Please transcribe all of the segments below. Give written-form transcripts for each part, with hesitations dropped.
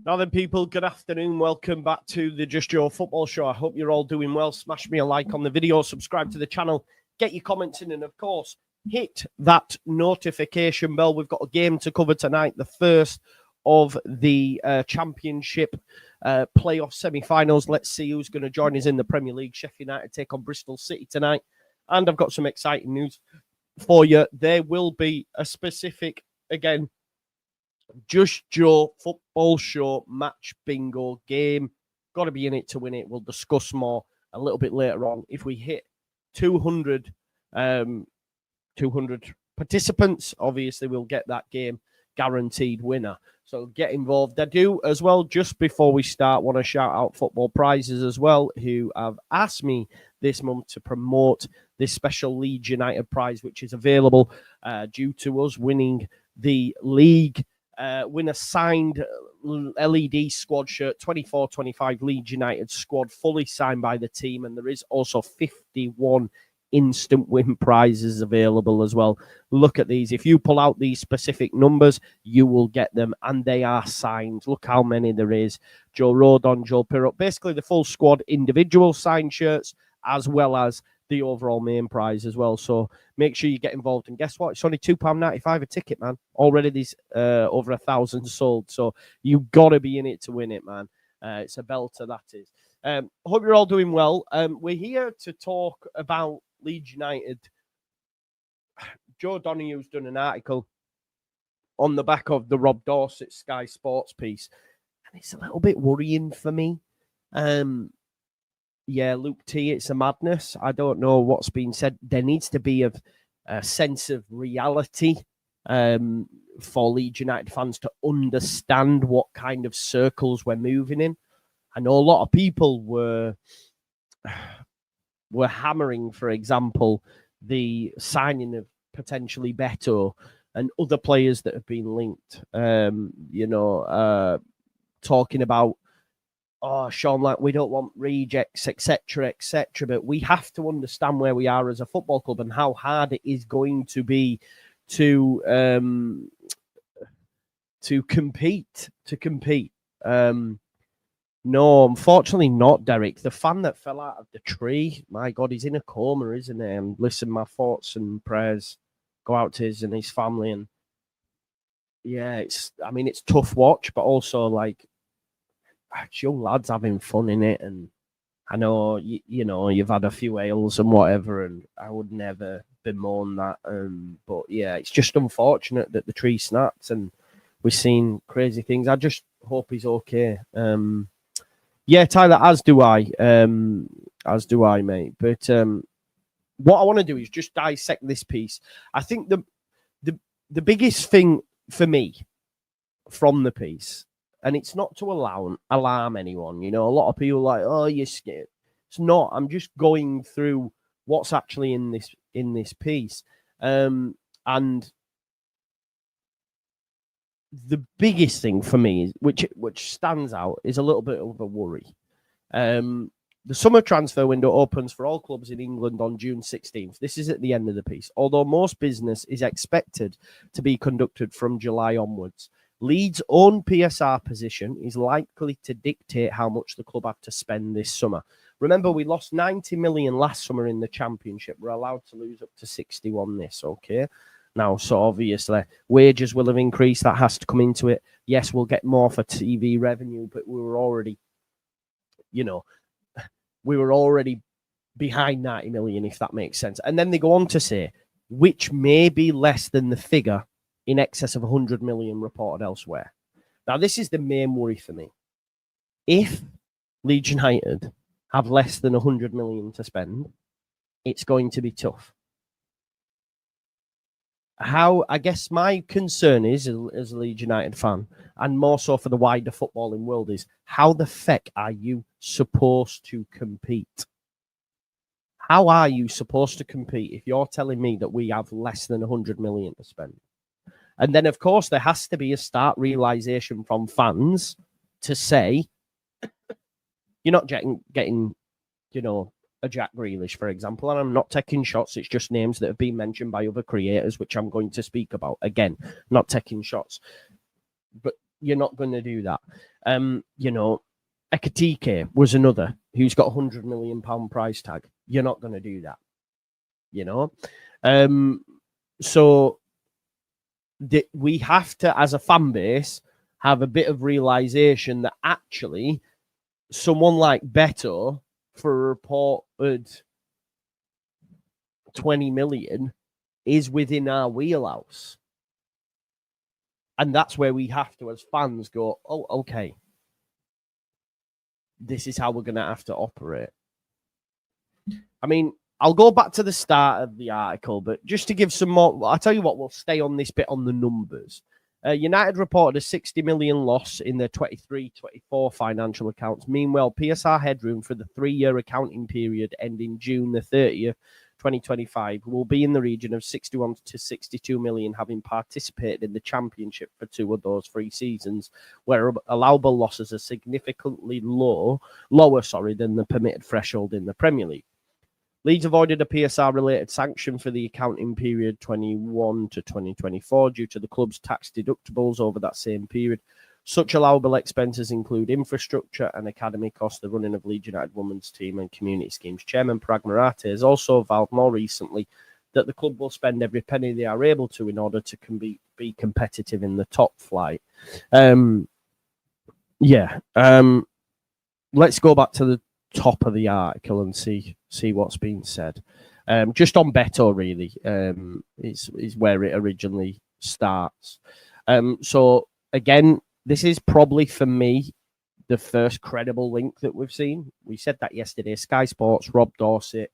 Now then, people, good afternoon. Welcome back to the Just Your Football Show. I hope you're all doing well. Smash me a like on the video, subscribe to the channel, get your comments in, and of course, hit that notification bell. We've got a game to cover tonight, the first of the Championship playoff semi-finals. Let's see who's going to join us in the Premier League. Sheffield United take on Bristol City tonight. And I've got some exciting news for you. There will be a specific, again, Just Your Football Show match bingo game. Got to be in it to win it. We'll discuss more a little bit later on. If we hit 200 participants, obviously we'll get that game guaranteed winner. So get involved. I do as well, just before we start, want to shout out Football Prizes as well, who have asked me this month to promote this special Leeds United prize, which is available due to us winning the league. Win a signed LED squad shirt, 24-25 Leeds United squad, fully signed by the team. And there is also 51 instant win prizes available as well. Look at these. If you pull out these specific numbers, you will get them, and they are signed. Look how many there is. Joe Rodon, Joe Pirot, basically the full squad individual signed shirts, as well as the overall main prize as well. So make sure you get involved. And guess what? It's only £2.95 a ticket, man. Already these over 1,000 sold. So you've got to be in it to win it, man. It's a belter, that is. Hope you're all doing well. We're here to talk about Leeds United. Joe Donohue's done an article on the back of the Rob Dorset Sky Sports piece, and it's a little bit worrying for me. Yeah, Luke T, it's a madness. I don't know what's been said. There needs to be a sense of reality for Leeds United fans to understand what kind of circles we're moving in. I know a lot of people were hammering, for example, the signing of potentially Beto and other players that have been linked. Talking about, Sean, like, we don't want rejects, etc., etc. But we have to understand where we are as a football club and how hard it is going to be to compete. No, unfortunately not, Derek. The fan that fell out of the tree, my God, he's in a coma, isn't he? And listen, my thoughts and prayers go out to his and his family. And yeah, it's tough watch, but also like, it's young lads having fun in it. And I know, you've had a few ales and whatever, and I would never bemoan that. But yeah, it's just unfortunate that the tree snapped and we've seen crazy things. I just hope he's okay. Yeah, Tyler, as do I, mate. But what I want to do is just dissect this piece. I think the biggest thing for me from the piece, and it's not to alarm anyone. A lot of people are like, oh, you're scared. It's not. I'm just going through what's actually in this piece, and the biggest thing for me, which stands out, is a little bit of a worry. The summer transfer window opens for all clubs in England on June 16th. This is at the end of the piece. Although most business is expected to be conducted from July onwards, Leeds' own PSR position is likely to dictate how much the club have to spend this summer. Remember, we lost 90 million last summer in the Championship. We're allowed to lose up to 61 this, okay? Now, so obviously, wages will have increased. That has to come into it. Yes, we'll get more for TV revenue, but we were already, behind 90 million, if that makes sense. And then they go on to say, which may be less than the figure in excess of 100 million reported elsewhere. Now, this is the main worry for me. If Leeds United have less than 100 million to spend, it's going to be tough. I guess my concern is, as a Leeds United fan, and more so for the wider footballing world, is how the feck are you supposed to compete? How are you supposed to compete if you're telling me that we have less than 100 million to spend? And then, of course, there has to be a start realization from fans to say, you're not getting a Jack Grealish, for example, and I'm not taking shots. It's just names that have been mentioned by other creators, which I'm going to speak about. Again, not taking shots. But You're not going to do that. Ekatike was another who's got £100 million price tag. You're not going to do that. So we have to, as a fan base, have a bit of realization that actually someone like Beto, for a reported 20 million, is within our wheelhouse. And that's where we have to, as fans, go, oh, okay, this is how we're going to have to operate. I mean, I'll go back to the start of the article, but just to give some more, I'll tell you what, we'll stay on this bit on the numbers. United reported a 60 million loss in their 23-24 financial accounts. Meanwhile, PSR headroom for the 3-year accounting period ending June the 30th, 2025, will be in the region of 61 to 62 million, having participated in the Championship for 2 of those 3 seasons, where allowable losses are significantly lower than the permitted threshold in the Premier League. Leeds avoided a PSR-related sanction for the accounting period 21 to 2024 due to the club's tax deductibles over that same period. Such allowable expenses include infrastructure and academy costs, the running of Leeds United women's team and community schemes. Chairman Parag Marate has also vowed more recently that the club will spend every penny they are able to in order to be competitive in the top flight. Let's go back to the top of the article and see what's been said. Just on Beto, really, is where it originally starts. So again, this is probably for me the first credible link that we've seen. We said that yesterday. Sky Sports, Rob Dorset.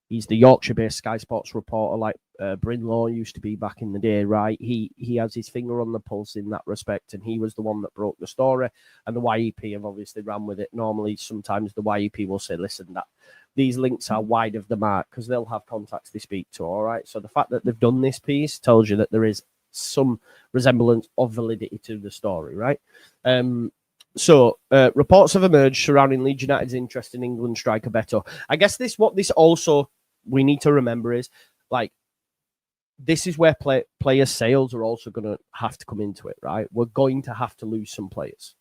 He's the Yorkshire-based Sky Sports reporter, like Brinlaw used to be back in the day, right? He has his finger on the pulse in that respect, and he was the one that broke the story. And the YEP have obviously ran with it. Normally, sometimes the YEP will say, listen, that these links are wide of the mark because they'll have contacts they speak to, all right? So the fact that they've done this piece tells you that there is some resemblance of validity to the story, right? So reports have emerged surrounding Leeds United's interest in England striker Beto. I guess what this also we need to remember is, like, this is where player sales are also going to have to come into it, right? We're going to have to lose some players.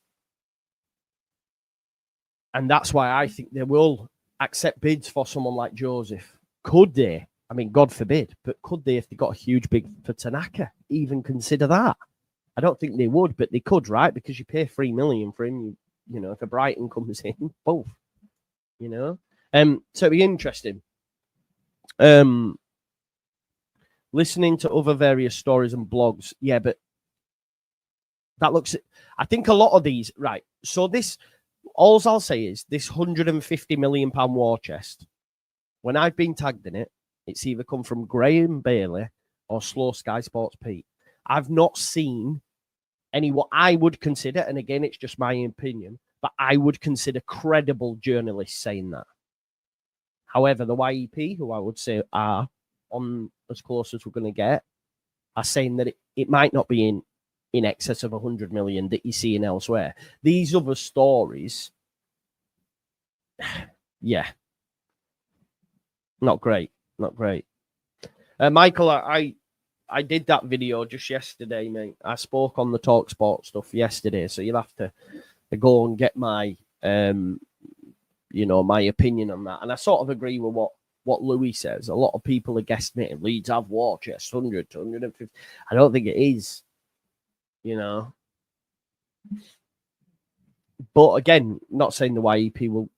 And that's why I think they will accept bids for someone like Joseph. Could they? I mean, God forbid, but could they, if they got a huge bid for Tanaka, even consider that? I don't think they would, but they could, right? Because you pay $3 million for him, if a Brighton comes in, both, So it'd be interesting. Listening to other various stories and blogs, yeah, but that looks, I think a lot of these, right? So all I'll say is this £150 million war chest, when I've been tagged in it, it's either come from Graham Bailey or Slow Sky Sports Pete. I've not seen any what I would consider, and again, it's just my opinion, but I would consider credible journalists saying that. However, the YEP, who I would say are on as close as we're going to get, are saying that it might not be in excess of 100 million that you're seeing elsewhere. These other stories, yeah, not great. Michael, I did that video just yesterday, mate. I spoke on the TalkSport stuff yesterday, so you'll have to go and get my my opinion on that. And I sort of agree with what Louis says. A lot of people are guesstimating Leeds have war chest 100 to 150. I don't think it is, But again, not saying the YEP will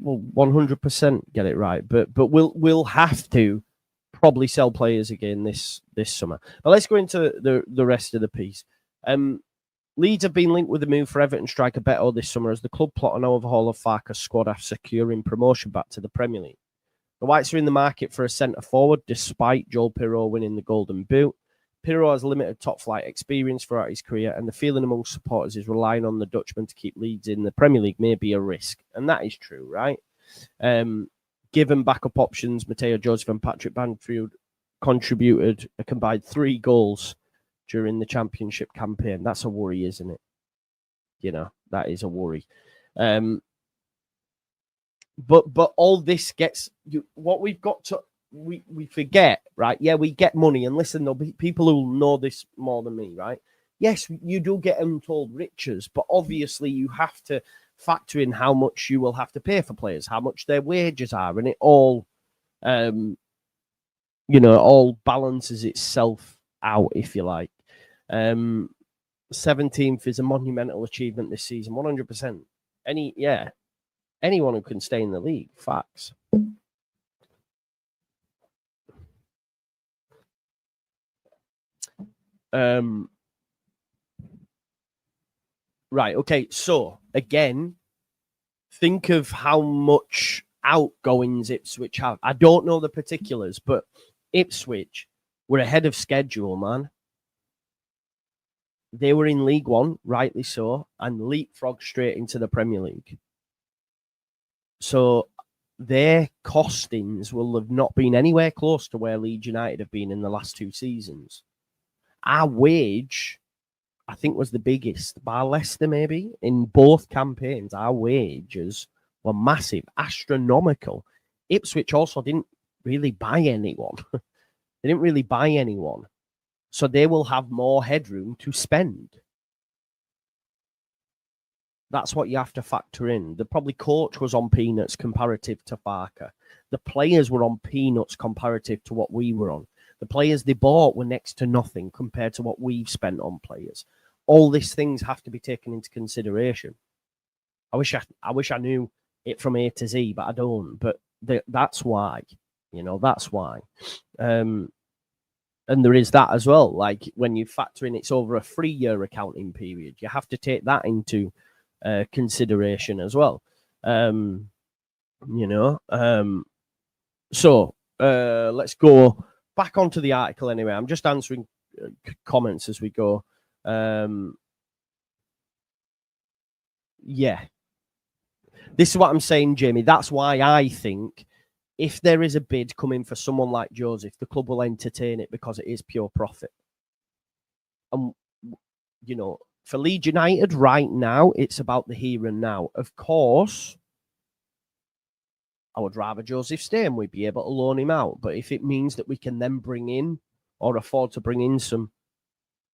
100% get it right, but we'll have to probably sell players again this summer. But let's go into the rest of the piece. Leeds have been linked with the move for Everton striker Beto this summer as the club plot an overhaul of Farke's squad after securing promotion back to the Premier League. The Whites are in the market for a centre-forward, despite Joel Pirro winning the Golden Boot. Pirro has limited top-flight experience throughout his career, and the feeling among supporters is relying on the Dutchman to keep Leeds in the Premier League may be a risk. And that is true, right? Given backup options, Mateo Joseph and Patrick Banfield contributed a combined 3 goals during the Championship campaign. That's a worry, isn't it? That is a worry. But all this gets what we've got to we forget, right? Yeah, we get money, and listen, there'll be people who know this more than me, right? yes, you do get untold riches, but obviously you have to factor in how much you will have to pay for players, how much their wages are, and it all, all balances itself out, if you like. 17th is a monumental achievement this season, 100%. Anyone who can stay in the league, facts. Right, okay, so again, think of how much outgoings Ipswich have. I don't know the particulars, but Ipswich were ahead of schedule, man. They were in League One, rightly so, and leapfrogged straight into the Premier League. So their costings will have not been anywhere close to where Leeds United have been in the last 2 seasons. Our wage, I think, was the biggest, bar Leicester maybe, in both campaigns. Our wages were massive, astronomical. Ipswich also didn't really buy anyone. They didn't really buy anyone. So they will have more headroom to spend. That's what you have to factor in. The probably coach was on peanuts comparative to Barker. The players were on peanuts comparative to what we were on. The players they bought were next to nothing compared to what we've spent on players. All these things have to be taken into consideration. I wish I knew it from A to Z, but I don't. But that's why, that's why. And there is that as well. Like when you factor in it's over a 3-year accounting period, you have to take that into consideration as well. So let's go back onto the article anyway. I'm just answering comments as we go. Yeah. This is what I'm saying, Jamie. That's why I think if there is a bid coming for someone like Joseph, the club will entertain it because it is pure profit. And, for Leeds United right now, it's about the here and now. Of course, I would rather Joseph stay and we'd be able to loan him out. But if it means that we can then bring in or afford to bring in some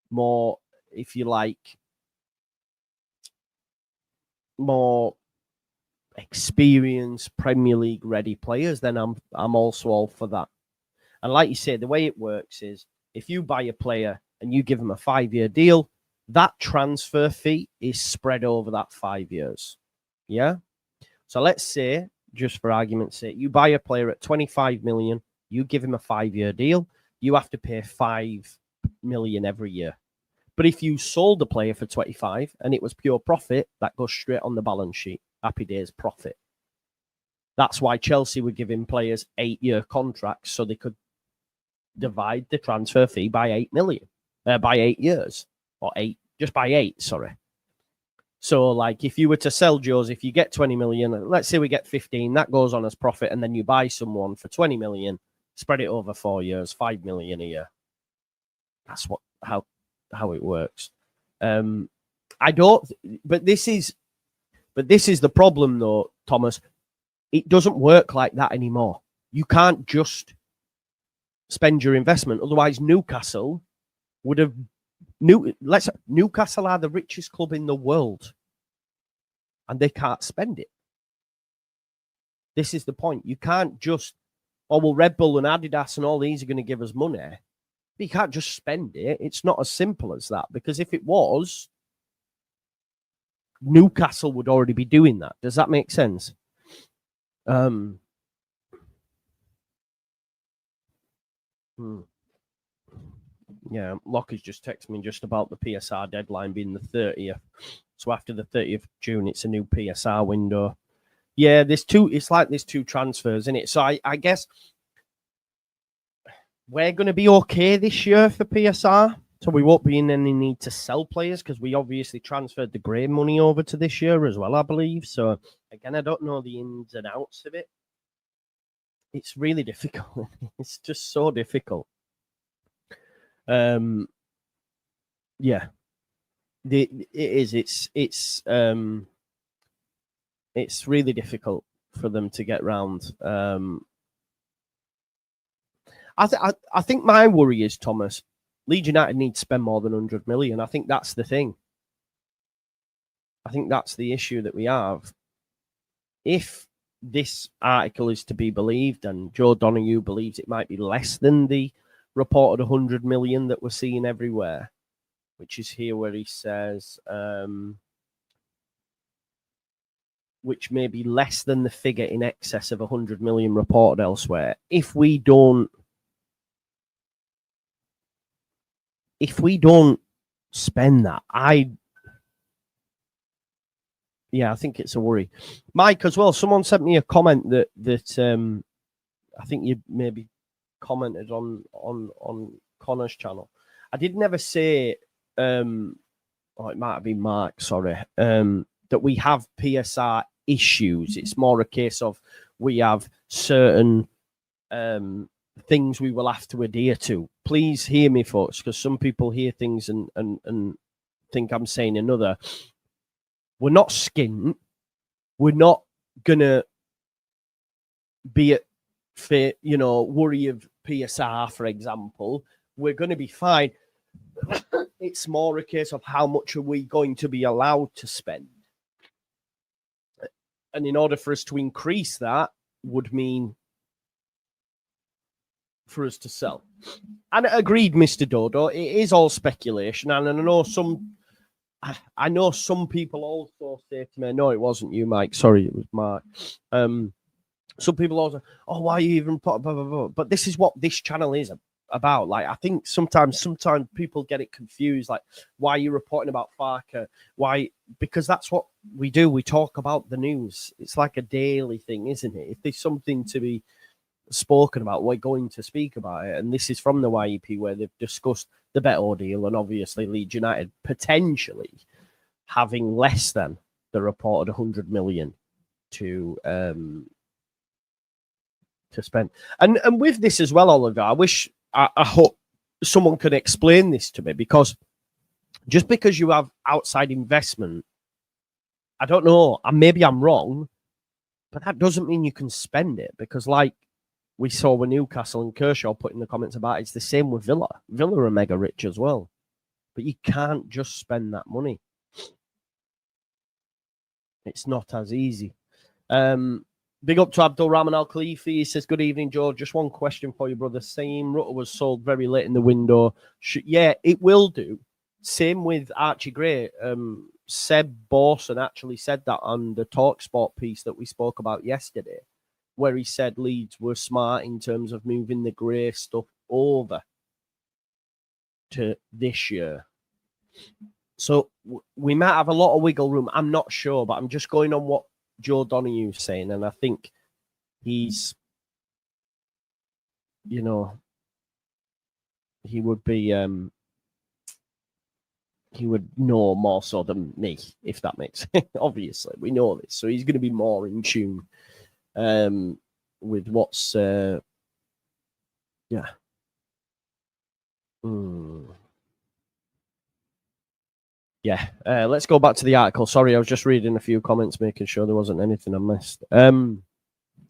more, if you like, more experienced Premier League ready players, then I'm also all for that. And like you say, the way it works is if you buy a player and you give him a 5-year deal, that transfer fee is spread over that 5 years. Yeah. So let's say, just for argument's sake, you buy a player at 25 million, you give him a 5-year deal, you have to pay 5 million every year. But if you sold the player for 25 and it was pure profit, that goes straight on the balance sheet. Happy days, profit. That's why Chelsea were giving players 8-year contracts so they could divide the transfer fee by 8 million, by 8 years, or 8, just by 8, sorry. So, like, if you were to sell Joseph, you get 20 million, let's say we get 15, that goes on as profit, and then you buy someone for 20 million, spread it over 4 years, 5 million a year. That's how it works. But this is the problem, though, Thomas. It doesn't work like that anymore. You can't just spend your investment. Otherwise, Newcastle would have... Newcastle are the richest club in the world. And they can't spend it. This is the point. You can't just... Red Bull and Adidas and all these are going to give us money. But you can't just spend it. It's not as simple as that. Because if it was... Newcastle would already be doing that. Does that make sense? Yeah, Lockie's just texted me just about the PSR deadline being the 30th. So after the 30th of June, it's a new PSR window. Yeah, it's like there's 2 transfers in it. So I guess we're going to be okay this year for PSR. So we won't be in any need to sell players because we obviously transferred the Gray money over to this year as well, I believe. So again, I don't know the ins and outs of it. It's really difficult. It's just so difficult. Yeah, it is. It's really difficult for them to get round. I think my worry is, Thomas, Leeds United need to spend more than 100 million. I think that's the thing. I think that's the issue that we have. If this article is to be believed, and Joe Donoghue believes it might be less than the reported 100 million that we're seeing everywhere, which is here where he says, which may be less than the figure in excess of 100 million reported elsewhere. If we don't spend that, I think it's a worry. Mike, as well, someone sent me a comment that I think you maybe commented on Connor's channel. I did never say, it might have been Mark, sorry, that we have PSR issues. It's more a case of we have certain things we will have to adhere to. Please hear me, folks, because some people hear things and think I'm saying another. We're not skint. We're not gonna be at worry of PSR, for example. We're gonna be fine. It's more a case of how much are we going to be allowed to spend. And in order for us to increase that would mean for us to sell. And agreed, Mr. Dodo, it is all speculation. And I know some people also say to me, no, it wasn't you, Mike. Sorry, it was Mark. Some people also, why are you even blah, blah, blah. But this is what this channel is about. Like, I think sometimes people get it confused. Like, why are you reporting about Farker? Why? Because that's what we do. We talk about the news. It's like a daily thing, isn't it? If there's something to be spoken about, we're going to speak about it. And this is from the YEP, where they've discussed the Beto deal and obviously Leeds United potentially having less than the reported 100 million to spend. And with this as well, Oliver, I hope someone can explain this to me, because just because you have outside investment, I don't know, and maybe I'm wrong, but that doesn't mean you can spend it, because like we saw with Newcastle and Kershaw put in the comments about it, it's the same with Villa. Villa are mega rich as well, but you can't just spend that money. It's not as easy. Big up to Abdul Rahman Al Khalifi. He says, good evening, George. Just one question for you, brother. Same Rutter was sold very late in the window. Yeah, it will do. Same with Archie Gray. Seb Borson actually said that on the TalkSport piece that we spoke about yesterday, where he said Leeds were smart in terms of moving the Gray stuff over to this year. So we might have a lot of wiggle room. I'm not sure, but I'm just going on what Joe Donoghue's saying, and I think he's, he would be, he would know more so than me, if that makes sense. Obviously, we know this, so he's going to be more in tune with what's, yeah. Yeah, let's go back to the article. Sorry, I was just reading a few comments, making sure there wasn't anything I missed.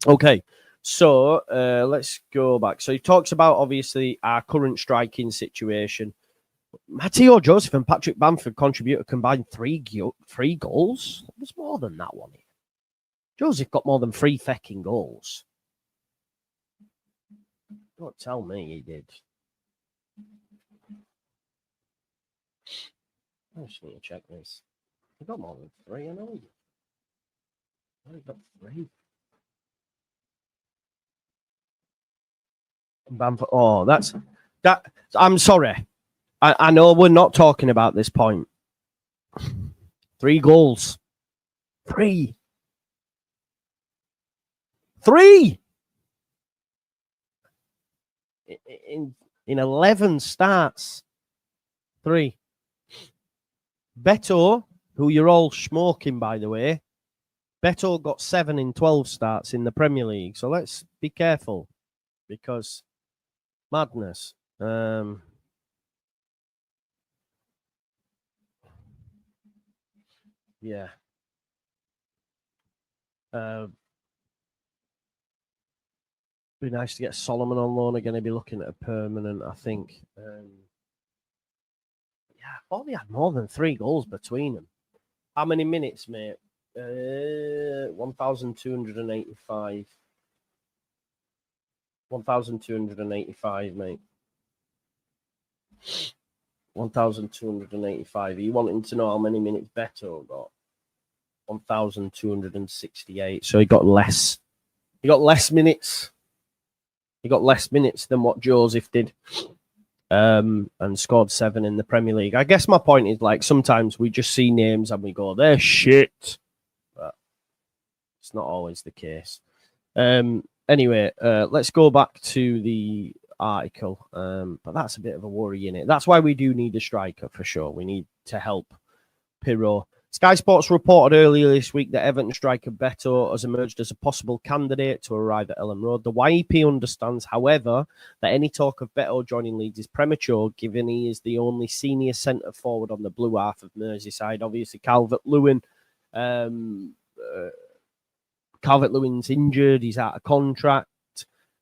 Okay, so let's go back. So he talks about, obviously, our current striking situation. Matteo Joseph and Patrick Bamford contributed a combined three goals. There's more than that one. Joseph got more than 3 fecking goals. Don't tell me he did. I just need to check this. He got more than 3, I know. He got 3. Bamford. Oh, that's that. I'm sorry. I know we're not talking about this point. 3 goals. 3. 3 in 11 starts. 3. Beto, who you're all smoking, by the way, Beto got 7 in 12 starts in the Premier League. So let's be careful, because madness. Yeah. Be nice to get Solomon on loan again. He'd be looking at a permanent, I think. I thought they had more than 3 goals between them. How many minutes, mate? 1,285. 1,285, mate. 1,285. Are you wanting to know how many minutes Beto got? 1,268. So he got less. He got less minutes. He got less minutes than what Joseph did. And scored 7 in the Premier League. I guess my point is, like, sometimes we just see names and we go, they're shit. But it's not always the case. Anyway, let's go back to the article. But that's a bit of a worry, innit? That's why we do need a striker, for sure. We need to help Pirro. Sky Sports reported earlier this week that Everton striker Beto has emerged as a possible candidate to arrive at Ellen Road. The YEP understands, however, that any talk of Beto joining Leeds is premature, given he is the only senior centre forward on the blue half of Merseyside. Obviously, Calvert-Lewin's injured. He's out of contract.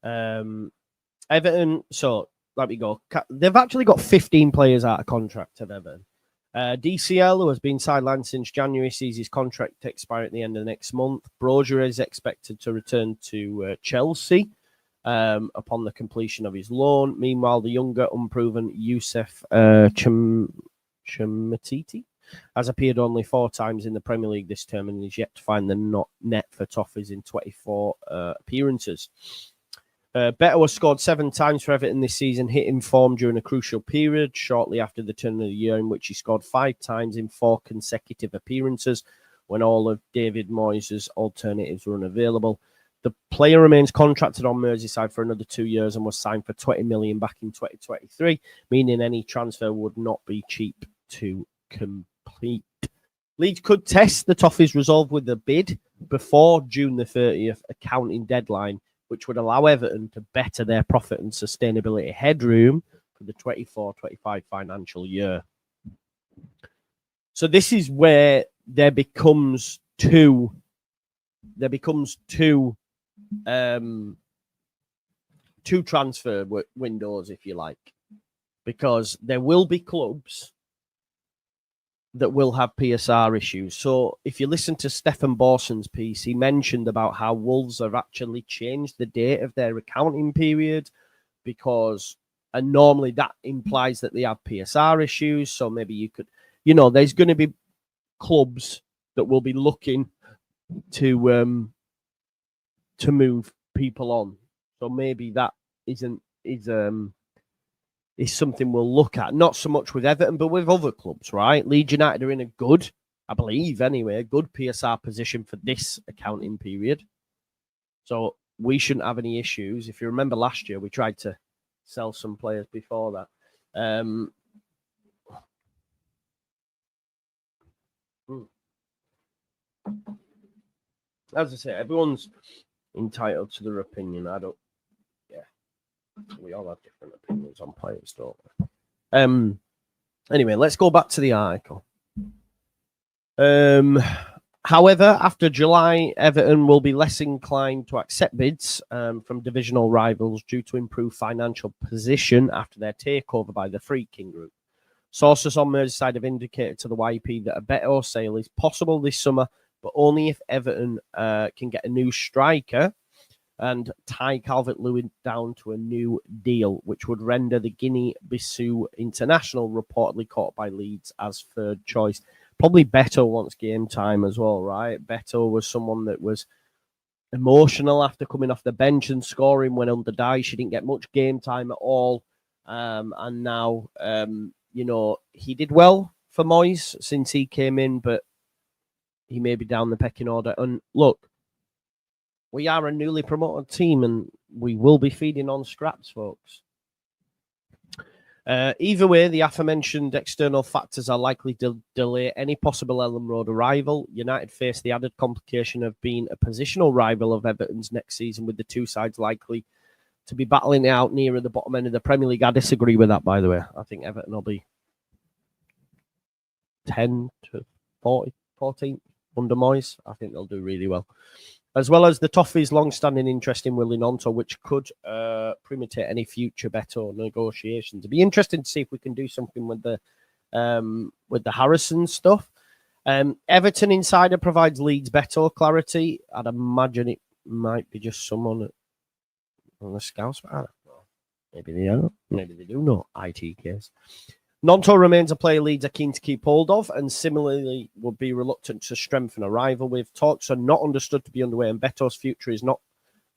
Everton, so let me go. They've actually got 15 players out of contract at Everton. DCL, who has been sidelined since January, sees his contract expire at the end of next month. Brozier is expected to return to Chelsea upon the completion of his loan. Meanwhile, the younger, unproven Youssef Chamatiti has appeared only 4 times in the Premier League this term and is yet to find the net for Toffees in 24 appearances. Beto has scored 7 times for Everton this season, hitting form during a crucial period shortly after the turn of the year, in which he scored 5 times in 4 consecutive appearances when all of David Moyes' alternatives were unavailable. The player remains contracted on Merseyside for another 2 years and was signed for 20 million back in 2023, meaning any transfer would not be cheap to complete. Leeds could test the Toffees' resolve with a bid before June the 30th accounting deadline, which would allow Everton to better their profit and sustainability headroom for the 24-25 financial year. So this is where there becomes two transfer windows, if you like, because there will be clubs that will have PSR issues. So if you listen to Stefan Borson's piece, he mentioned about how Wolves have actually changed the date of their accounting period because, and normally that implies that they have PSR issues. So maybe you could, there's going to be clubs that will be looking to move people on. So maybe that is something we'll look at. Not so much with Everton, but with other clubs, right? Leeds United are in a good, I believe anyway, a good PSR position for this accounting period. So we shouldn't have any issues. If you remember last year, we tried to sell some players before that. As I say, everyone's entitled to their opinion. We all have different opinions on players, don't we? Anyway, let's go back to the article. However, after July, Everton will be less inclined to accept bids from divisional rivals due to improved financial position after their takeover by the Freaking Group. Sources on Merseyside have indicated to the YP that a Beto sale is possible this summer, but only if Everton can get a new striker and tie Calvert-Lewin down to a new deal, which would render the Guinea-Bissau international reportedly caught by Leeds as third choice. Probably Beto wants game time as well, right? Beto was someone that was emotional after coming off the bench and scoring when under Dyche. She didn't get much game time at all. And now, he did well for Moyes since he came in, but he may be down the pecking order. And look, we are a newly promoted team and we will be feeding on scraps, folks. Either way, the aforementioned external factors are likely to delay any possible Ellen Road arrival. United face the added complication of being a positional rival of Everton's next season, with the two sides likely to be battling it out nearer the bottom end of the Premier League. I disagree with that, by the way. I think Everton will be 10 to 14 under Moyes. I think they'll do really well. As well as the Toffees' long-standing interest in Willie Gnonto, which could precipitate any future Beto negotiations. It'd be interesting to see if we can do something with the with the Harrison stuff. Everton insider provides Leeds Beto clarity. I'd imagine it might be just someone on the scouts. I don't know. Maybe they don't. Maybe they do know. IT case. Nonto remains a player Leeds are keen to keep hold of, and similarly would be reluctant to strengthen a rival with. Talks are not understood to be underway, and Beto's future is not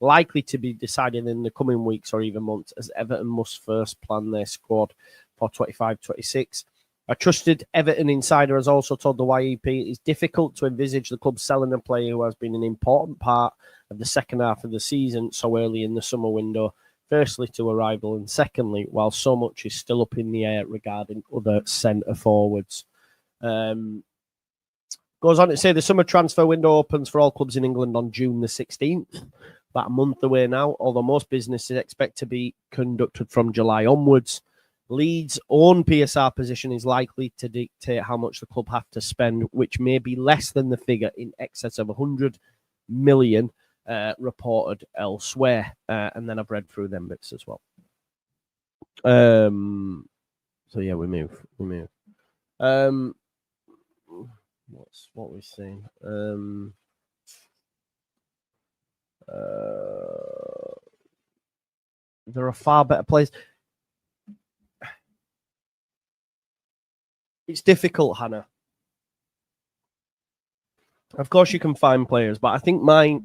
likely to be decided in the coming weeks or even months, as Everton must first plan their squad for 25-26. A trusted Everton insider has also told the YEP it is difficult to envisage the club selling a player who has been an important part of the second half of the season so early in the summer window. Firstly, to a rival, and secondly, while so much is still up in the air regarding other centre forwards. Goes on to say the summer transfer window opens for all clubs in England on June the 16th, about a month away now, although most businesses expect to be conducted from July onwards. Leeds' own PSR position is likely to dictate how much the club have to spend, which may be less than the figure in excess of 100 million. Reported elsewhere, and then I've read through them bits as well. So yeah, we move. What we're saying? There are far better players. It's difficult, Hannah. Of course, you can find players, but I think my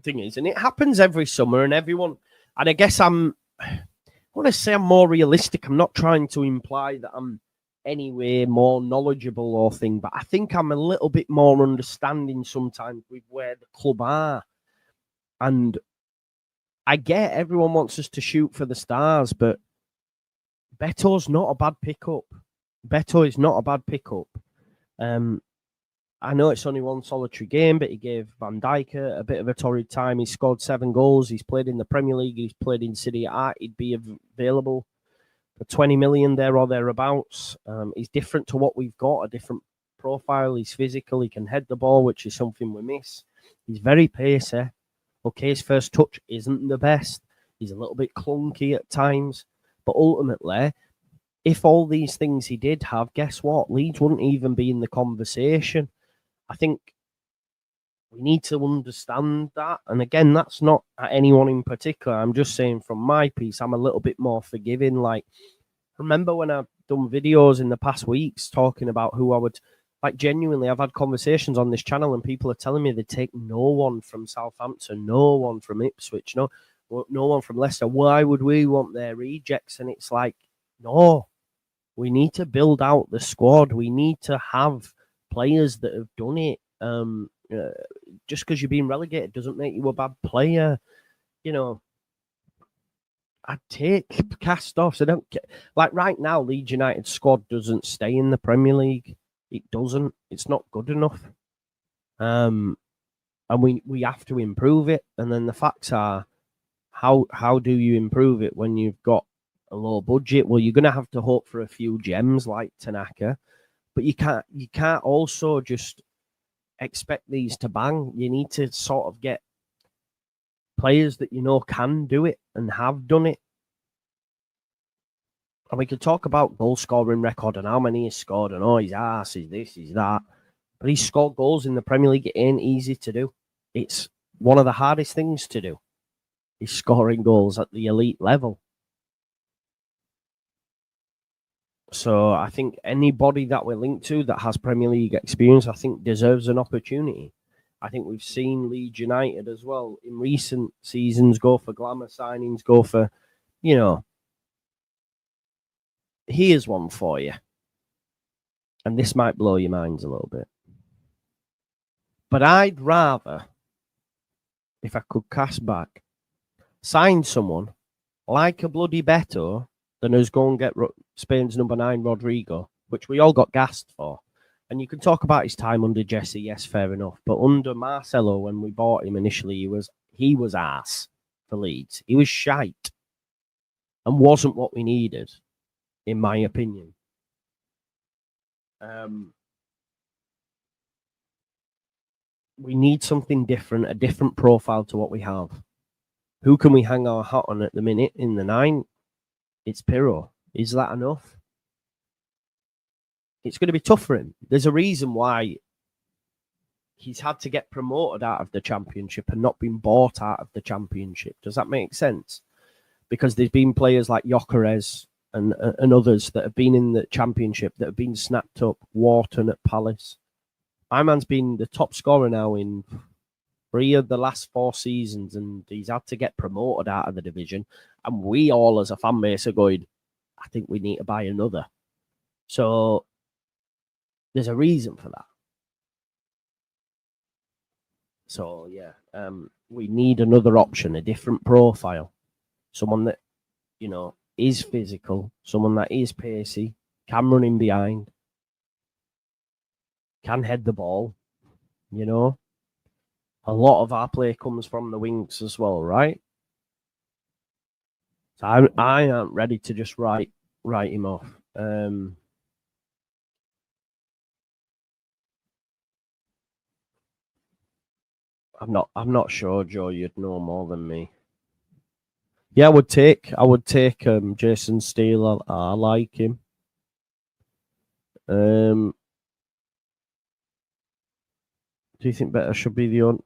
thing is, and it happens every summer, and everyone, and I guess I want to say I'm more realistic. I'm not trying to imply that I'm anyway more knowledgeable or thing, but I think I'm a little bit more understanding sometimes with where the club are. And I get everyone wants us to shoot for the stars, but Beto's not a bad pickup. Beto is not a bad pickup. I know it's only one solitary game, but he gave Van Dijk a bit of a torrid time. He scored 7 goals. He's played in the Premier League. He's played in City A. He'd be available for 20 million there or thereabouts. He's different to what we've got, a different profile. He's physical. He can head the ball, which is something we miss. He's very pacey. Okay, his first touch isn't the best. He's a little bit clunky at times. But ultimately, if all these things he did have, guess what? Leeds wouldn't even be in the conversation. I think we need to understand that. And again, that's not at anyone in particular. I'm just saying from my piece, I'm a little bit more forgiving. Like, remember when I've done videos in the past weeks talking about who I would, like, genuinely, I've had conversations on this channel and people are telling me they take no one from Southampton, no one from Ipswich, no one from Leicester. Why would we want their rejects? And it's like, no, we need to build out the squad. We need to have players that have done it. Just because you're being relegated doesn't make you a bad player. You know, I take cast-offs. I don't get, like, right now, Leeds United squad doesn't stay in the Premier League. It doesn't. It's not good enough. And we have to improve it. And then the facts are, how do you improve it when you've got a low budget? Well, you're going to have to hope for a few gems like Tanaka. But you can't also just expect these to bang. You need to sort of get players that you know can do it and have done it. And we could talk about goal scoring record and how many he's scored and he's ass, he's this, he's that. But he's scored goals in the Premier League. It ain't easy to do. It's one of the hardest things to do. He's scoring goals at the elite level. So I think anybody that we're linked to that has Premier League experience, I think deserves an opportunity. I think we've seen Leeds United as well in recent seasons go for glamour signings, go for, you know, here's one for you. And this might blow your minds a little bit. But I'd rather, if I could cast back, sign someone like a bloody Beto than us go and get Spain's number 9, Rodrigo, which we all got gassed for. And you can talk about his time under Jesse, yes, fair enough. But under Marcelo, when we bought him initially, he was ass for Leeds. He was shite and wasn't what we needed, in my opinion. We need something different, a different profile to what we have. Who can we hang our hat on at the minute in the 9? It's Pirro. Is that enough? it's going to be tough for him. There's a reason why he's had to get promoted out of the Championship and not been bought out of the Championship. Does that make sense? Because there's been players like Gyökeres and others that have been in the Championship that have been snapped up. Wharton at Palace. My man's been the top scorer now in 3 of the last 4 seasons, and he's had to get promoted out of the division. And we all, as a fan base, are going, I think we need to buy another. So there's a reason for that. So, yeah, we need another option, a different profile. Someone that, is physical, someone that is pacey, can run in behind, can head the ball, A lot of our play comes from the wings as well, right? So I am ready to just write him off. I'm not sure, Joe. You'd know more than me. Yeah, I would take Jason Steele. I like him. Do you think Beto should be the only?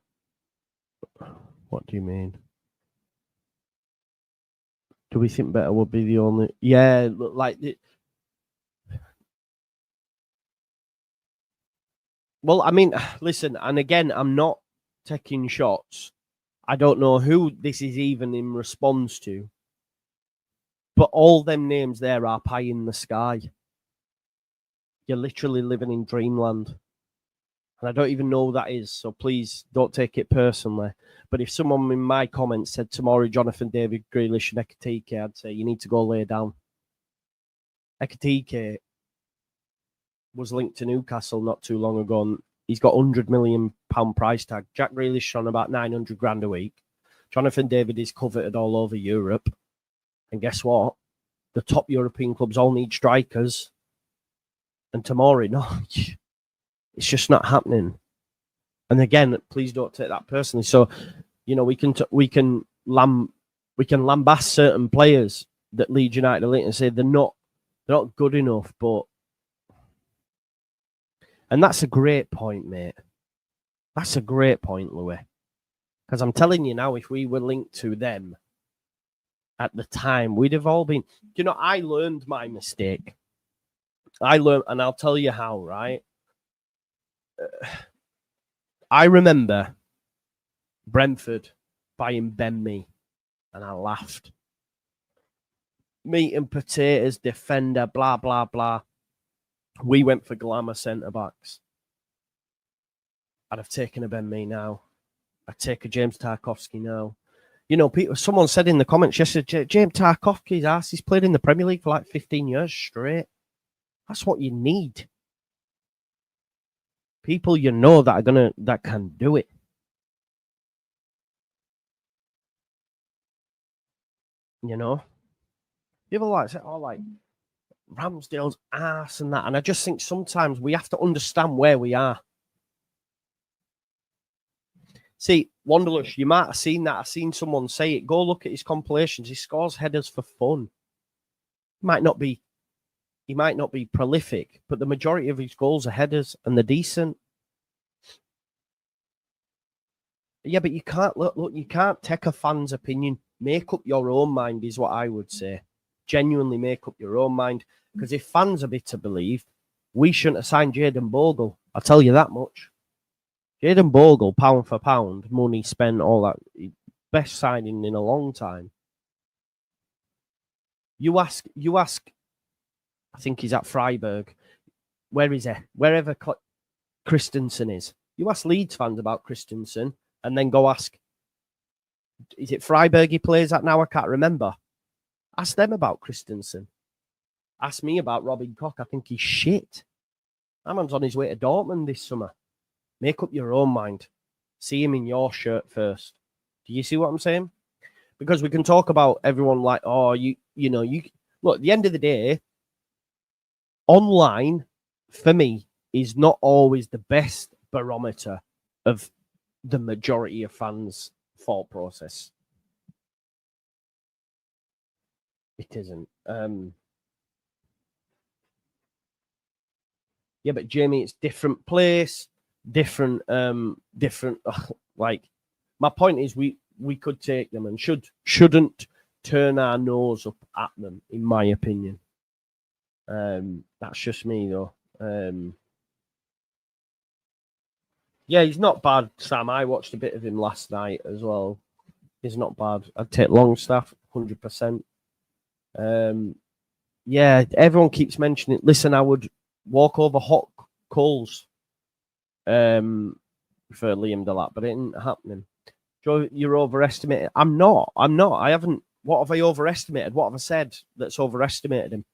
What do you mean? Do we think Beto would be the only? Yeah, like. Well, I mean, listen, and again, I'm not taking shots. I don't know who this is even in response to, but all them names there are pie in the sky. You're literally living in dreamland. And I don't even know who that is, so please don't take it personally. But if someone in my comments said Tomori, Jonathan David, Grealish, and Ekitike, I'd say you need to go lay down. Ekitike was linked to Newcastle not too long ago, and he's got £100 million price tag. Jack Grealish on about 900 grand a week. Jonathan David is coveted all over Europe. And guess what? The top European clubs all need strikers. And Tomori, no, it's just not happening. And again, please don't take that personally. So, we can lambast certain players that Leeds United are and say they're not good enough. And that's a great point, mate. That's a great point, Louis. Because I'm telling you now, if we were linked to them at the time, we'd have all been. I learned my mistake. And I'll tell you how, right? I remember Brentford buying Ben Mee, and I laughed. Meat and potatoes, defender, blah, blah, blah. We went for glamour centre-backs. I'd have taken a Ben Mee now. I'd take a James Tarkowski now. Someone said in the comments yesterday, James Tarkowski's ass, he's played in the Premier League for like 15 years straight. That's what you need. People that can do it. People like say, Ramsdale's ass and that. And I just think sometimes we have to understand where we are. See, Wanderlush, you might have seen that. I've seen someone say it. Go look at his compilations. He scores headers for fun. He might not be prolific, but the majority of his goals are headers and they're decent. Yeah, but you can't look. You can't take a fan's opinion. Make up your own mind is what I would say. Genuinely make up your own mind. Because if fans are to believe, we shouldn't have signed Jayden Bogle. I'll tell you that much. Jayden Bogle, pound for pound, money spent, all that, best signing in a long time. You ask. I think he's at Freiburg. Where is he? Wherever Christensen is. You ask Leeds fans about Christensen, and then go ask. Is it Freiburg he plays at now? I can't remember. Ask them about Christensen. Ask me about Robin Koch. I think he's shit. That man's on his way to Dortmund this summer. Make up your own mind. See him in your shirt first. Do you see what I'm saying? Because we can talk about everyone like, you look, at the end of the day, online, for me, is not always the best barometer of the majority of fans' thought process. It isn't. Yeah, but Jamie, it's different place, different. Like, my point is, we could take them and shouldn't turn our nose up at them, in my opinion. That's just me, though. Yeah, he's not bad, Sam. I watched a bit of him last night as well. He's not bad. I'd take Longstaff, 100%. Yeah, everyone keeps mentioning it. Listen, I would walk over hot coals for Liam Delap, but it ain't happening. Joe, you're overestimating. I'm not. I haven't. What have I overestimated? What have I said that's overestimated him?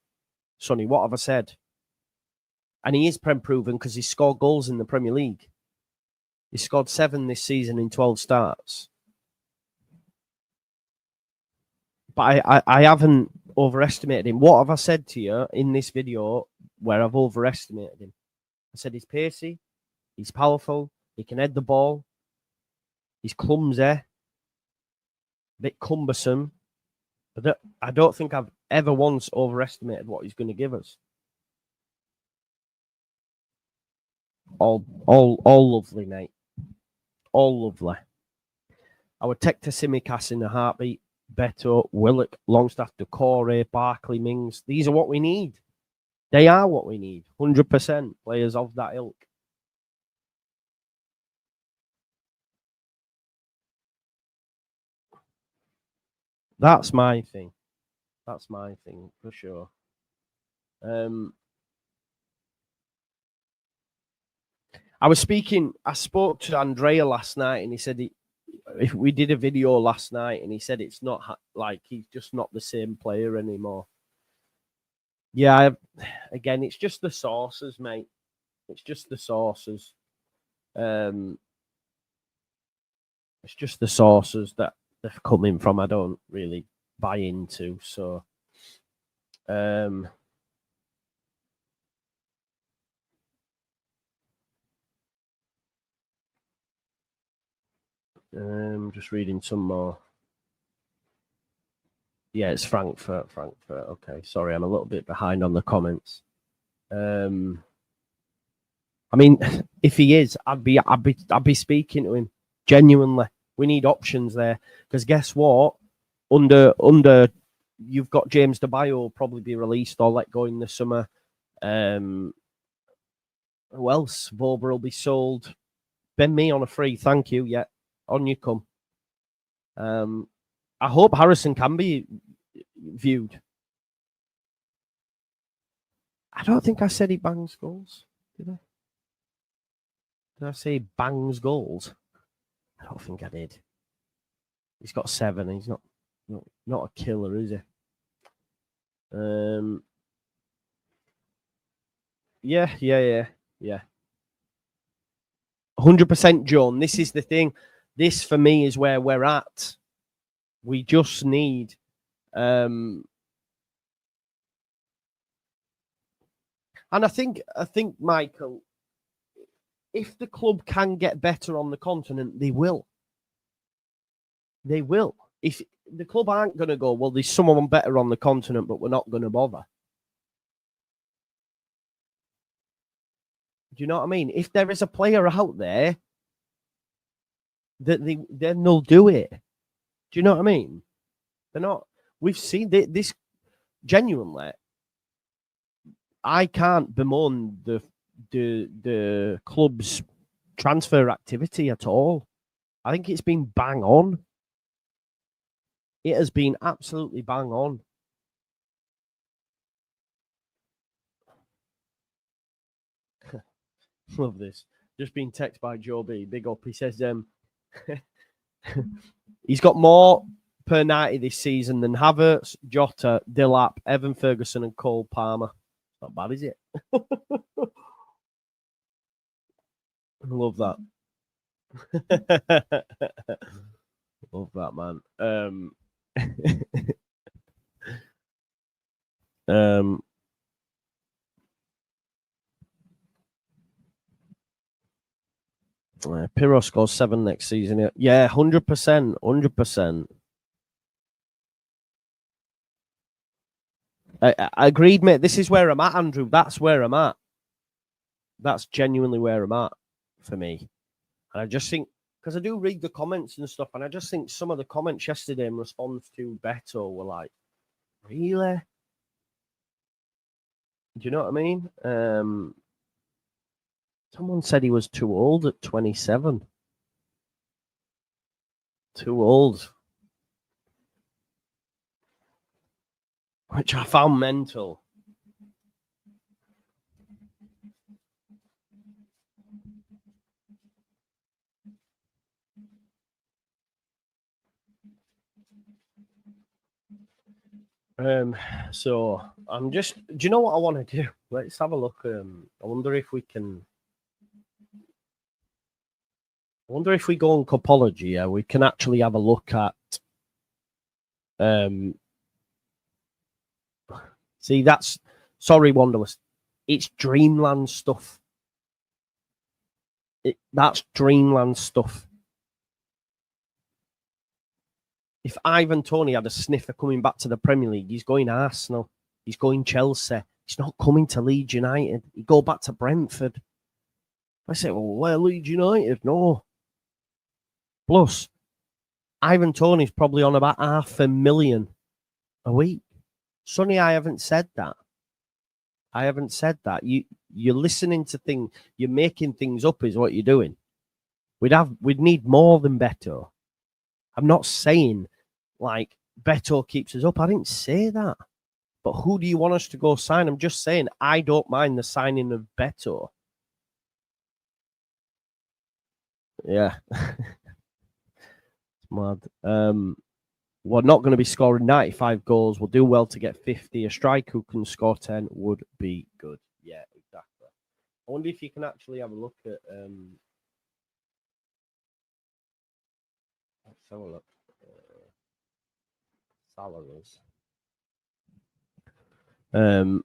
Sonny, what have I said? And he is proven because he scored goals in the Premier League. He scored 7 this season in 12 starts. But I haven't overestimated him. What have I said to you in this video where I've overestimated him? I said he's pacey, he's powerful, he can head the ball, he's clumsy, a bit cumbersome. But I don't think I've ever once overestimated what he's going to give us. All lovely, mate. All lovely. I would take to Simicast in a heartbeat. Beto, Willock, Longstaff, Decore, Barkley, Mings. These are what we need. They are what we need. 100% players of that ilk. That's my thing. That's my thing, for sure. I spoke to Andrea last night, and he said if we did a video last night, and he said it's not like he's just not the same player anymore. Yeah, again, it's just the sources, mate. It's just the sources. It's just the sources that they're coming from. I don't really buy into. So, just reading some more. Yeah, it's Frankfurt. Okay, sorry, I'm a little bit behind on the comments. I mean, if he is, I'd be speaking to him genuinely. We need options there because guess what? Under you've got James DeBayo will probably be released or let go in the summer. Who else? Boba will be sold. Ben Mee on a free. Thank you. Yeah, on you come. I hope Harrison can be viewed. I don't think I said he bangs goals. Did I? Did I say bangs goals? I don't think I did. He's got 7. He's not a killer, is he? Yeah. 100% John. This is the thing. This for me is where we're at. We just need and I think Michael, if the club can get better on the continent, they will. They will. If the club aren't going to go, well, there's someone better on the continent, but we're not going to bother. Do you know what I mean? If there is a player out there that then they'll do it. Do you know what I mean? They're not. We've seen this genuinely. I can't bemoan the club's transfer activity at all. I think it's been bang on. It has been absolutely bang on. Love this. Just been texted by Joe B. Big up. He says he's got more per 90 this season than Havertz, Jota, Delap, Evan Ferguson, and Cole Palmer. Not bad, is it? Love that. Love that, man. Pirro scores 7 next season. Yeah, 100%. 100%. I agreed, mate. This is where I'm at, Andrew. That's where I'm at. That's genuinely where I'm at for me. And I just think, because I do read the comments and stuff, and I just think some of the comments yesterday in response to Beto were like, really? Do you know what I mean? Someone said he was too old at 27. Too old. Which I found mental. So I'm just. Do you know what I want to do? Let's have a look. I wonder if we can. I wonder if we go on Cupology, yeah, we can actually have a look at. See, that's sorry, Wanderlust. It's Dreamland stuff. That's Dreamland stuff. If Ivan Toney had a sniffer coming back to the Premier League, he's going Arsenal. He's going Chelsea. He's not coming to Leeds United. He'd go back to Brentford. I say, well, where Leeds United? No. Plus, Ivan Toney's probably on about $500,000 a week. Sonny, I haven't said that. I haven't said that. You're listening to things. You're making things up is what you're doing. We'd need more than Beto. I'm not saying like Beto keeps us up. I didn't say that. But who do you want us to go sign? I'm just saying I don't mind the signing of Beto. Yeah. It's mad. We're not going to be scoring 95 goals. We'll do well to get 50. A striker who can score 10 would be good. Yeah, exactly. I wonder if you can actually have a look at let's have a look. Salaries. Do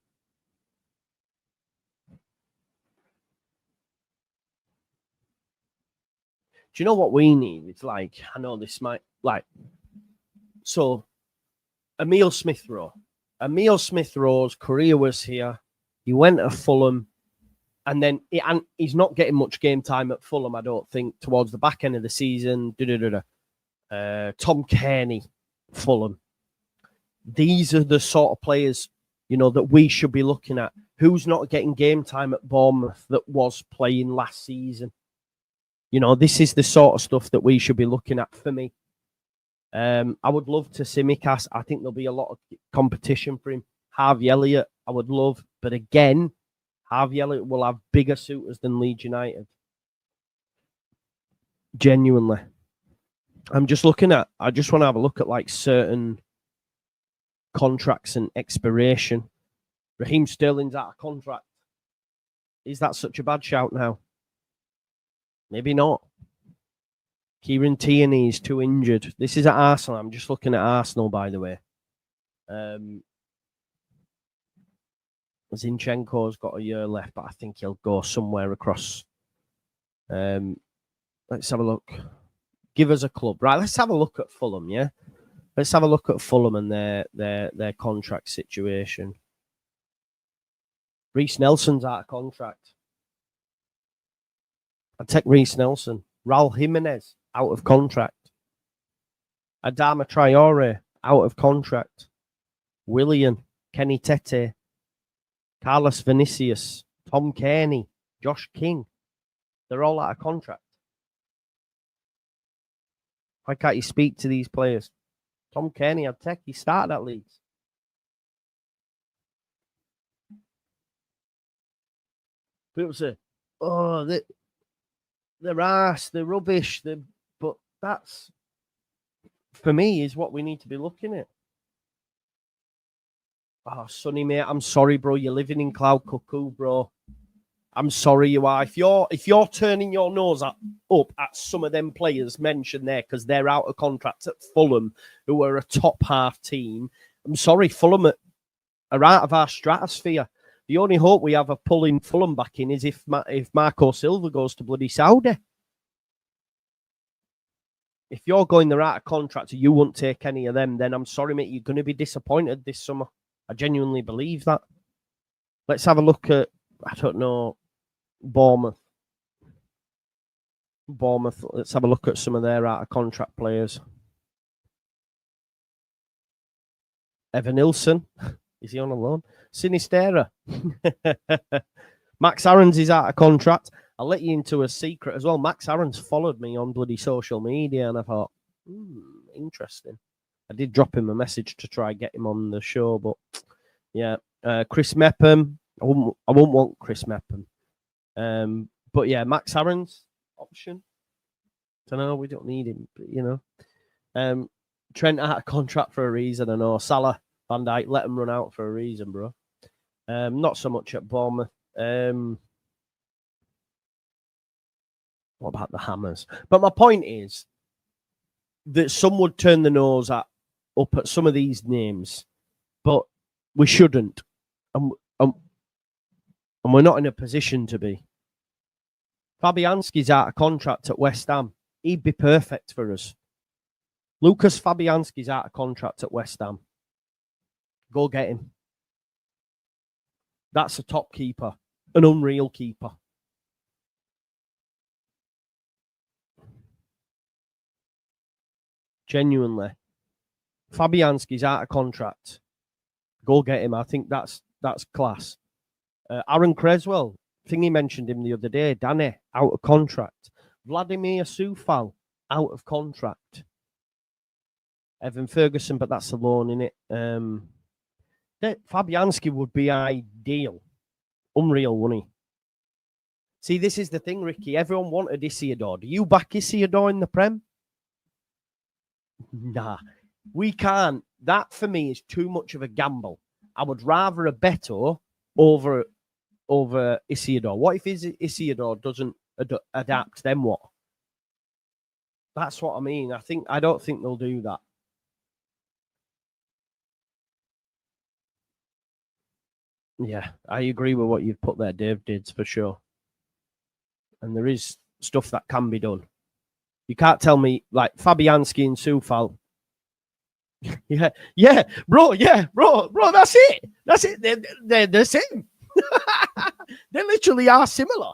you know what we need? It's like, I know this might, like, so Emile Smith-Rowe. Emile Smith-Rowe's career was here. He went to Fulham, and then he's not getting much game time at Fulham, I don't think, towards the back end of the season. Tom Kearney, Fulham. These are the sort of players, you know, that we should be looking at. Who's not getting game time at Bournemouth that was playing last season? You know, this is the sort of stuff that we should be looking at for me. I would love to see Mikas. I think there'll be a lot of competition for him. Harvey Elliott, I would love. But again, Harvey Elliott will have bigger suitors than Leeds United. Genuinely. I'm just looking at, I just want to have a look at like certain contracts and expiration. Raheem Sterling's out of contract. Is that such a bad shout now? Maybe not. Kieran Tierney is too injured. This is at Arsenal. I'm just looking at Arsenal, by the way. Zinchenko's got a year left, but I think he'll go somewhere across. Let's have a look. Give us a club. Right, let's have a look at Fulham, yeah? Let's have a look at Fulham and their contract situation. Reece Nelson's out of contract. I'd take Reece Nelson. Raul Jimenez, out of contract. Adama Traore, out of contract. Willian, Kenny Tete, Carlos Vinicius, Tom Kearney, Josh King. They're all out of contract. Why can't you speak to these players? Tom Kearney, I'd take. He started at Leeds. People say, oh, they're arse, they're rubbish, but that's, for me, is what we need to be looking at. Oh, Sonny, mate, I'm sorry, bro. You're living in cloud cuckoo, bro. I'm sorry you are. If you're turning your nose up at some of them players mentioned there because they're out of contract at Fulham, who are a top half team, I'm sorry, Fulham are out of our stratosphere. The only hope we have of pulling Fulham back in is if Marco Silva goes to bloody Saudi. If you're going the out of contract and you won't take any of them, then I'm sorry, mate, you're going to be disappointed this summer. I genuinely believe that. Let's have a look at, I don't know. Bournemouth. Let's have a look at some of their out-of-contract players. Evan Nilsson. Is he on a loan? Sinistera. Max Aarons is out of contract. I'll let you into a secret as well. Max Aarons followed me on bloody social media, and I thought, interesting. I did drop him a message to try and get him on the show, but yeah. Chris Mepham. I won't want Chris Mepham. But yeah, Max Aarons option. Don't know. We don't need him, but, you know. Trent out of contract for a reason. I know. Salah, Van Dijk, let him run out for a reason, bro. Not so much at Bournemouth. What about the Hammers? But my point is that some would turn the nose up at some of these names, but we shouldn't. And we're not in a position to be. Fabianski's out of contract at West Ham. He'd be perfect for us. Lucas Fabianski's out of contract at West Ham. Go get him. That's a top keeper. An unreal keeper. Genuinely. Fabianski's out of contract. Go get him. I think that's class. Aaron Creswell. I think he mentioned him the other day. Danny, out of contract. Vladimir Soufal, out of contract. Evan Ferguson, but that's a loan, innit? Fabianski would be ideal. Unreal, wouldn't he? See, this is the thing, Ricky. Everyone wanted Isidore. Do you back Isidore in the Prem? Nah, we can't. That, for me, is too much of a gamble. I would rather a Beto over Isidore. What if Isidore doesn't adapt? Then what? That's what I mean. I don't think they'll do that. Yeah, I agree with what you've put there, Dave Dids, for sure. And there is stuff that can be done. You can't tell me, like, Fabianski and Soufal. yeah, bro, that's it. That's it. They're the same. They literally are similar.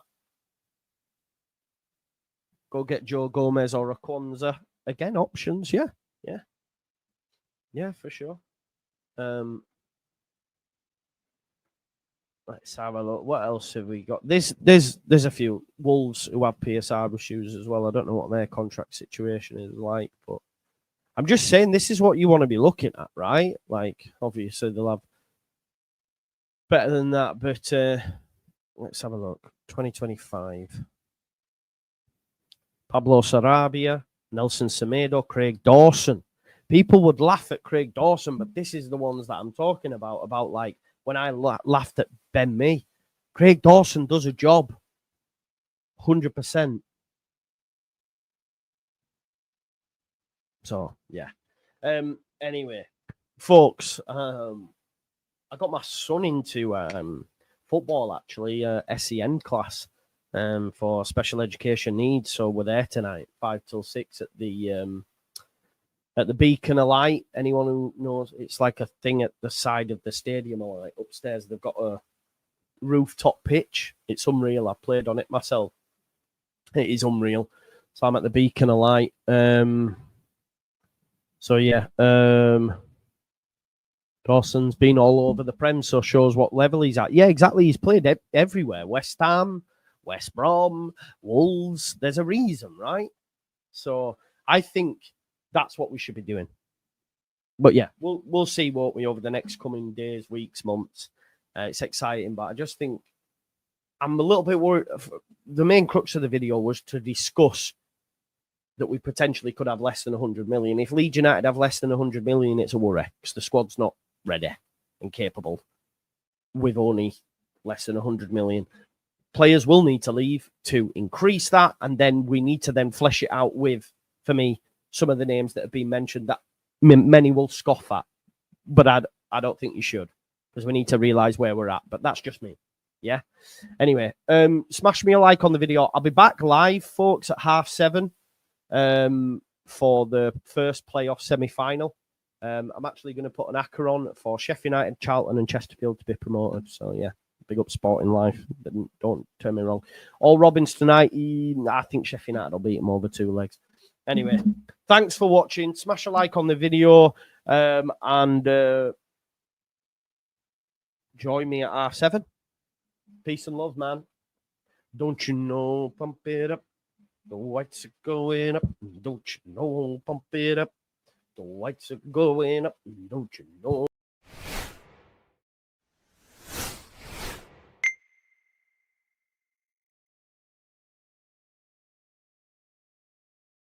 Go get Joe Gomez or Akwanza. Again, options, yeah. Yeah, for sure. Let's have a look. What else have we got? There's a few. Wolves who have PSR issues as well. I don't know what their contract situation is like, but I'm just saying this is what you want to be looking at, right? Like, obviously they'll have better than that, but let's have a look. 2025. Pablo Sarabia, Nelson Semedo, Craig Dawson. People would laugh at Craig Dawson, but this is the ones that I'm talking about like when I laughed at Ben Mee. Craig Dawson does a job. 100%. So, yeah. Anyway, folks, I got my son into football, actually, SEN class for special education needs. So we're there tonight, 5 till 6 at the Beacon of Light. Anyone who knows, it's like a thing at the side of the stadium or like upstairs. They've got a rooftop pitch. It's unreal. I played on it myself. It is unreal. So I'm at the Beacon of Light. So yeah, Dawson's been all over the Prem, so shows what level he's at. Yeah, exactly. He's played everywhere. West Ham, West Brom, Wolves. There's a reason, right? So I think that's what we should be doing. But yeah, we'll see, won't we, over the next coming days, weeks, months. It's exciting, but I just think I'm a little bit worried. The main crux of the video was to discuss that we potentially could have less than 100 million. If Leeds United have less than 100 million, it's a worry because the squad's not ready and capable with only less than 100 million. Players will need to leave to increase that, and then we need to then flesh it out with, for me, some of the names that have been mentioned that many will scoff at, but I don't think you should, because we need to realise where we're at. But that's just me. Yeah. Anyway, smash me a like on the video. I'll be back live, folks, at 7:30 for the first playoff semi-final. I'm actually going to put an acca on for Sheffield United, Charlton and Chesterfield to be promoted. So, yeah, big up Sporting Life. Don't turn me wrong. All Robins tonight. I think Sheffield United will beat him over 2 legs. Anyway, thanks for watching. Smash a like on the video, and join me at R7. Peace and love, man. Don't you know, pump it up. The whites are going up. Don't you know, pump it up. The whites are going up. Don't you know?